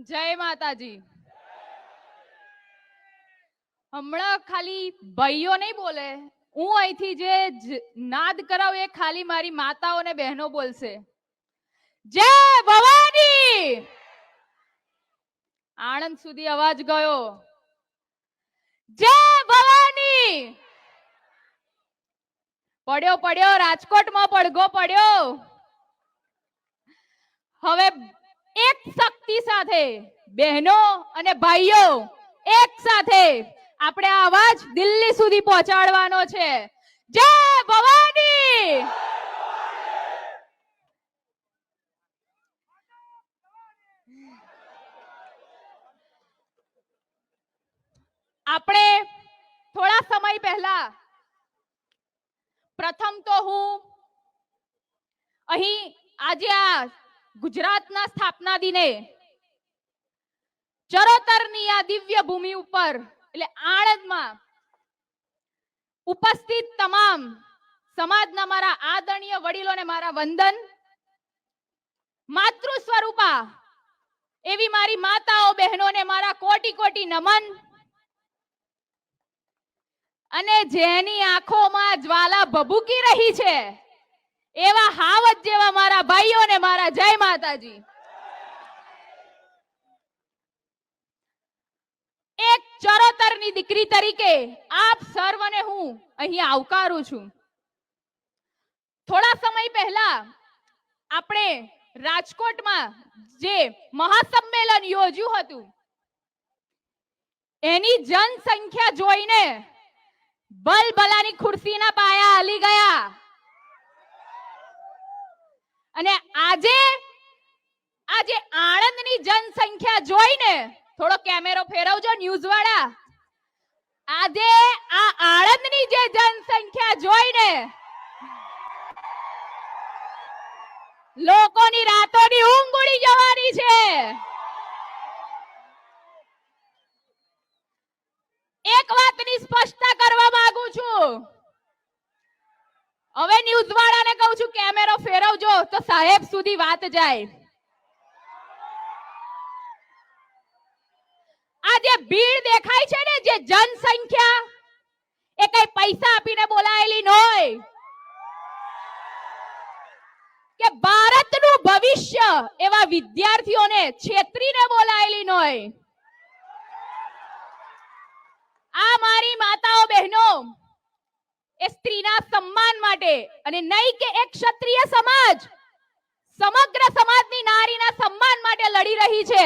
જય માતાજી. હમણાં ખાલી ભાઈઓ નહીં બોલે, હું અહીંથી જે નાદ કરાવ એ ખાલી મારી માતાઓ ને બહેનો બોલશે. જય ભવાની. આણંદ સુધી અવાજ ગયો. જય ભવાની. પડ્યો પડ્યો, રાજકોટમાં પડઘો પડ્યો. હવે એક શક્તિ સાથે બહેનો અને ભાઈઓ એક સાથે આપણે આ અવાજ દિલ્હી સુધી પહોંચાડવાનો છે. જય ભવાની. આપણે થોડા સમય પહેલા પ્રથમ તો હું અહીં આજે આ ગુજરાતના સ્થાપના દિને ચરોતરની આ દિવ્ય ભૂમિ ઉપર એટલે આણંદમાં ઉપસ્થિત તમામ સમાજના મારા આદરણીય વડીલોને મારા વંદન. માતૃ સ્વરૂપા એવી મારી માતાઓ બહેનોને મારા કોટી કોટી નમન. અને જેની આંખોમાં જ્વાલા ભભૂકી રહી છે એવા હાવત જેવા મારા ભાઈઓને મારા જય માતાજી. એક ચરોતરની દીકરી તરીકે આપ સર્વને હું અહીં આવકારું છું. થોડા સમય પહેલા આપણે રાજકોટમાં જે મહાસંમેલન યોજ્યું હતું એની જનસંખ્યા જોઈને બલબલાની ખુરશીના પાયા હલી ગયા. અને આજે આણંદની જનસંખ્યા જોઈને થોડો કેમેરો ફેરવજો ન્યૂઝ વાળા. આજે આ આણંદની જે જનસંખ્યા જોઈને લોકોની રાતોની ઊંઘ ઉડી જવાની છે. એક વાતની સ્પષ્ટતા કરવા માંગુ છું. હવે ન્યૂઝ વાળાને કહું છું કેમેરો ફેરવજો તો સાહેબ સુધી વાત જાય. આ જે ભીડ દેખાય છે ને, જે જનસંખ્યા એ કઈ પૈસા આપીને બોલાયેલી નહોય કે ભારતનું ભવિષ્ય એવા વિદ્યાર્થીઓને છેતરીને બોલાયેલી નહોય. આ મારી માતાઓ બહેનો એ સ્ત્રીના સન્માન માટે અને નહીં કે એક ક્ષત્રિય સમાજ સમગ્ર સમાજની નારીના સન્માન માટે લડી રહી છે.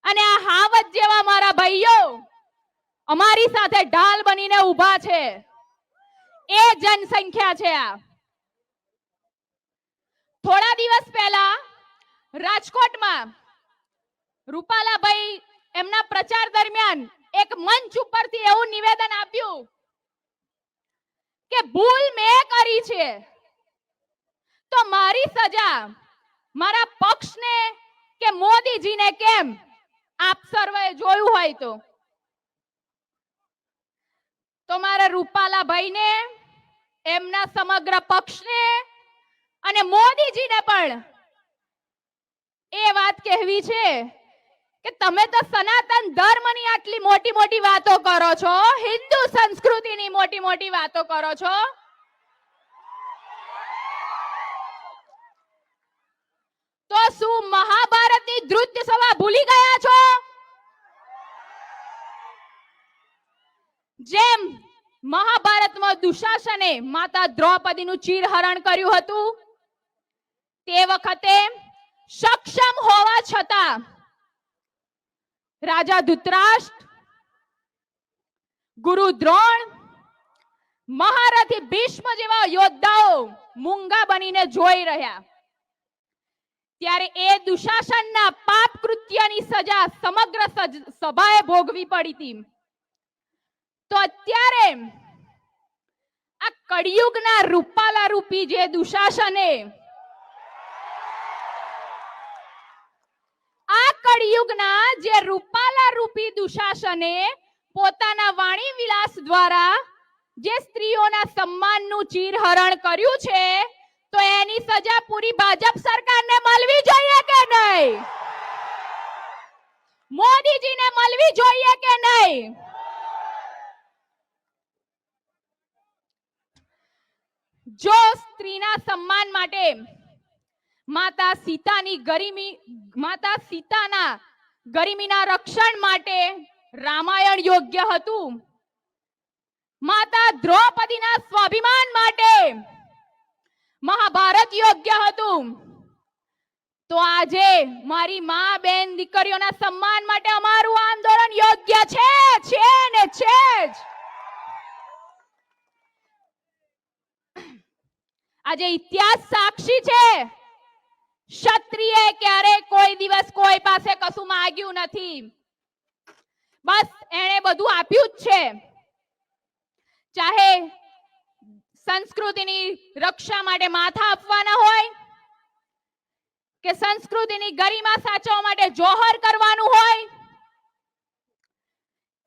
અને આ હાવત જેવા મારા ભાઈઓ અમારી સાથે ઢાલ બનીને ઊભા છે. એ જનસંખ્યા છે. આ થોડા દિવસ પહેલા રાજકોટમાં રૂપાલાભાઈ એમના પ્રચાર દરમિયાન એક મંચ ઉપરથી એવું નિવેદન આપ્યું કે ભૂલ મેં કરી છે તો મારી સજા મારા પક્ષને કે મોદીજીને કેમ? આપ સર્વે જોયું હોય તો મારા રૂપાલાભાઈને, એમના સમગ્ર પક્ષને અને મોદીજીને પણ એ વાત કહેવી છે કે તમે તો સનાતન ધર્મની આટલી મોટી મોટી વાતો કરો છો, હિન્દુ સંસ્કૃતિની મોટી મોટી વાતો કરો છો, તો શું મહાભારતની ધૃત્ય સભા ભૂલી ગયા છો? જેમ મહાભારતમાં દુશાસને માતા દ્રૌપદીનું ચીરહરણ કર્યું હતું તે વખતે સક્ષમ હોવા છતાં રાજા ધૃતરાષ્ટ્ર, ગુરુ દ્રોણ, મહારથી ભીષ્મ જેવા યોદ્ધાઓ મૂંગા બનીને જોઈ રહ્યા. ત્યારે એ દુશાસનના પાપ કૃત્યની સજા સમગ્ર સભાએ ભોગવી પડી હતી. તો અત્યારે આ કળિયુગના રૂપાલા રૂપી જે દુશાસને, આ કળિયુગના જે રૂપાલા રૂપી દુશાસને પોતાના વાણી વિલાસ દ્વારા જે સ્ત્રીઓના સન્માનનું ચીરહરણ કર્યું છે તો એની સજા પૂરી ભાજપ સરકારને મળવી જોઈએ કે નહીં? મોદીજીને મળવી જોઈએ કે નહીં? જો સ્ત્રીના સન્માન માટે માતા સીતાના ગરિમીના રક્ષણ માટે રામાયણ યોગ્ય હતું, માતા દ્રૌપદીના સ્વાભિમાન માટે મહાભારત યોગ્ય હતું, તો આજે મારી મા બેન દીકરીઓના સન્માન માટે અમારું આંદોલન યોગ્ય છે ને છે જ. આજે ઇતિહાસ સાક્ષી છે, ક્ષત્રિય ક્યારે કોઈ દિવસ કોઈ પાસે કશું માંગ્યું નથી, બસ એણે બધું આપ્યું જ છે. ચાહે સંસ્કૃતિની રક્ષા માટે માથા આપવાના હોય કે સંસ્કૃતિની ગરિમા સાચવવા માટે જોહર કરવાનું હોય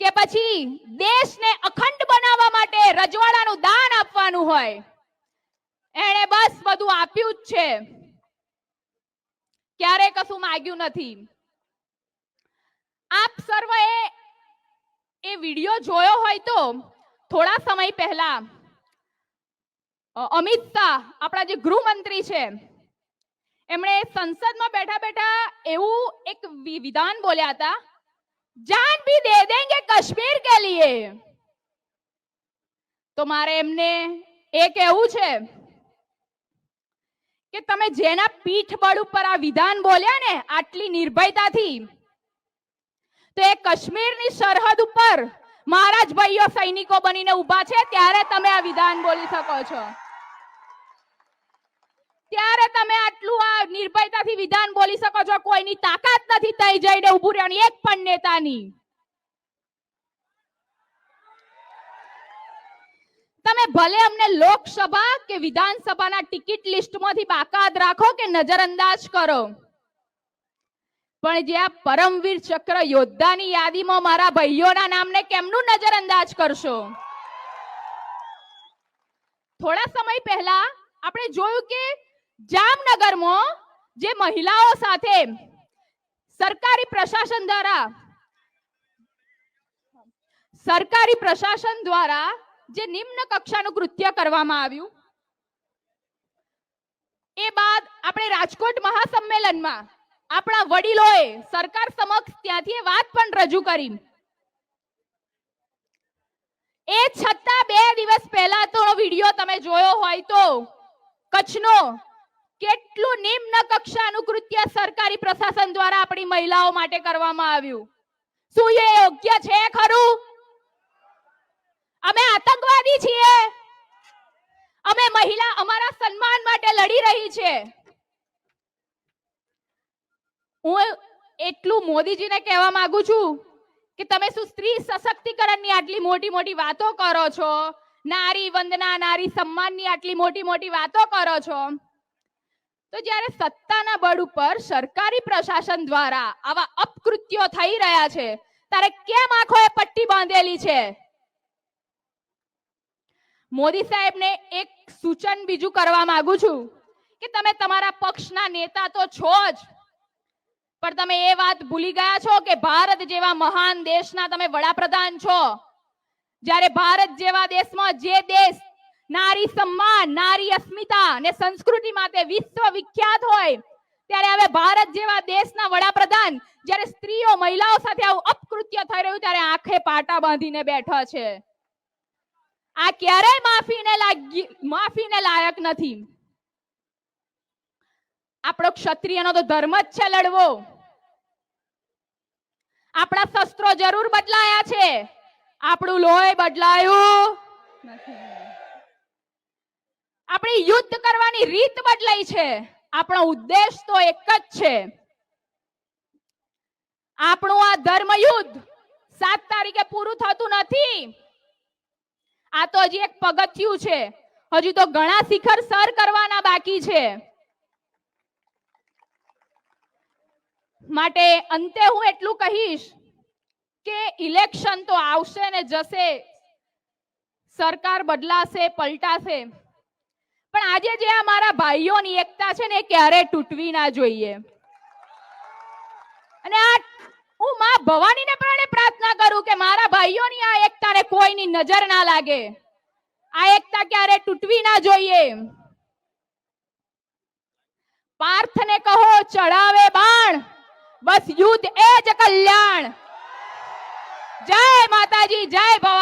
કે પછી દેશને અખંડ બનાવવા માટે રજવાડાનું દાન આપવાનું હોય, એણે બસ બધું આપ્યું જ છે, ક્યારે કશું માંગ્યું નથી. આપ સર્વે એ વિડિયો જોયો હોય તો થોડા સમય પહેલા અમિત શાહ આપણા જે ગૃહમંત્રી છે, એમણે સંસદમાં બેઠા બેઠા એવું એક વિધાન બોલ્યા હતા, જાન ભી દે દેંગે કશ્મીર કે લીએ. તો મારે એમને એ કહેવું છે કે તમે જેના પીઠબળ ઉપર આ વિધાન બોલ્યા ને આટલી નિર્ભયતાથી, તો એ કાશ્મીરની સરહદ ઉપર મહારાજ ભાઈઓ સૈનિકો બનીને ઊભા છે, ત્યારે તમે આ વિધાન બોલી શકો છો, ત્યારે તમે આટલું આ નિર્ભયતાથી વિધાન બોલી શકો છો. કોઈની તાકાત નથી તઈ જઈને ઊભું રહેવાની, એક પણ નેતાની. તમે ભલે અમને લોકસભા કે વિધાનસભાના ટિકિટ લિસ્ટમાંથી બાકાત રાખો કે નજરઅંદાજ કરો, પણ જે આ પરમવીર ચક્ર યોદ્ધાની યાદીમાં મારા ભાઈઓના નામને કેમનું નજરઅંદાજ કરશો? થોડા સમય પહેલા આપણે જોયું કે જામનગરમાં જે મહિલાઓ સાથે સરકારી પ્રશાસન દ્વારા જે નિમ્ન કક્ષાનું કૃત્ય કરવામાં આવ્યું, એ બાદ આપણે રાજકોટ મહાસંમેલનમાં આપણા વડીલોએ સરકાર સમક્ષ ત્યાંથી વાત પણ રજૂ કરી. એ છતાં 2 દિવસ પહેલા તો વિડિયો તમે જોયો હોય તો કચ્છનો કેટલું નિમ્ન કક્ષાનું કૃત્ય સરકારી પ્રશાસન દ્વારા આપણી મહિલાઓ માટે કરવામાં આવ્યું. શું એ યોગ્ય છે ખરું? અમે આતંકવાદી છીએ? અમે મહિલા અમારા સન્માન માટે લડી રહી છે. હું એટલું મોદીજીને કહેવા માંગુ છું કે તમે શું સ્ત્રી સશક્તિકરણની આટલી મોટી મોટી વાતો કરો છો, નારી વંદના નારી સન્માનની આટલી મોટી વાતો કરો છો, તો જ્યારે સત્તાના બળ ઉપર સરકારી પ્રશાસન દ્વારા આવા અપકૃત્યો થઈ રહ્યા છે, ત્યારે કેમ આંખોએ પટ્ટી બાંધેલી છે? મોદી સાહેબને એક સૂચન બીજું કરવા માંગુ છું કે તમે તમારા પક્ષના નેતા તો છો જ, પણ તમે એ વાત ભૂલી ગયા છો કે ભારત જેવા મહાન દેશના તમે વડાપ્રધાન છો. જ્યારે ભારત જેવા દેશમાં જે દેશ નારી સન્માન, નારી અસ્મિતા અને સંસ્કૃતિ માટે વિશ્વ વિખ્યાત હોય, ત્યારે હવે ભારત જેવા દેશના વડાપ્રધાન જ્યારે સ્ત્રીઓ મહિલાઓ સાથે આવું અપકૃત્ય થઈ રહ્યું ત્યારે આંખે પાટા બાંધીને બેઠા છે. આ ક્યારેય માફીને લાયક નથી. આપણો ક્ષત્રિયનો તો ધર્મ જ છે લડવો. આપણા શસ્ત્રો જરૂર બદલાયા છે, આપણું લોહી બદલાયું નથી. આપણી યુદ્ધ કરવાની રીત બદલાઈ છે, આપણો ઉદ્દેશ તો એક જ છે. આપણું આ ધર્મ યુદ્ધ 7 તારીખે પૂરું થતું નથી. આ તો હજી એક પગથિયું છે, હજી તો ઘણા શિખર સર કરવાના બાકી છે. માટે અંતે હું એટલું કહીશ કે ઇલેક્શન તો આવશે ને જશે, સરકાર બદલાશે પલટાશે, પણ આજે જે અમારા ભાઈઓની એકતા છે ને એ ક્યારે તૂટવી ના જોઈએ. અને આ હું મા માં ભવાનીને પણ પ્રાર્થના કરું કે મારા ભાઈઓની આ એકતાને કોઈની નજર ના લાગે, આ એકતા ક્યારે તૂટવી ના જોઈએ. પાર્થને કહો ચઢાવે બાણ, બસ યુદ્ધ એ જ કલ્યાણ. જય માતાજી, જય ભવાની.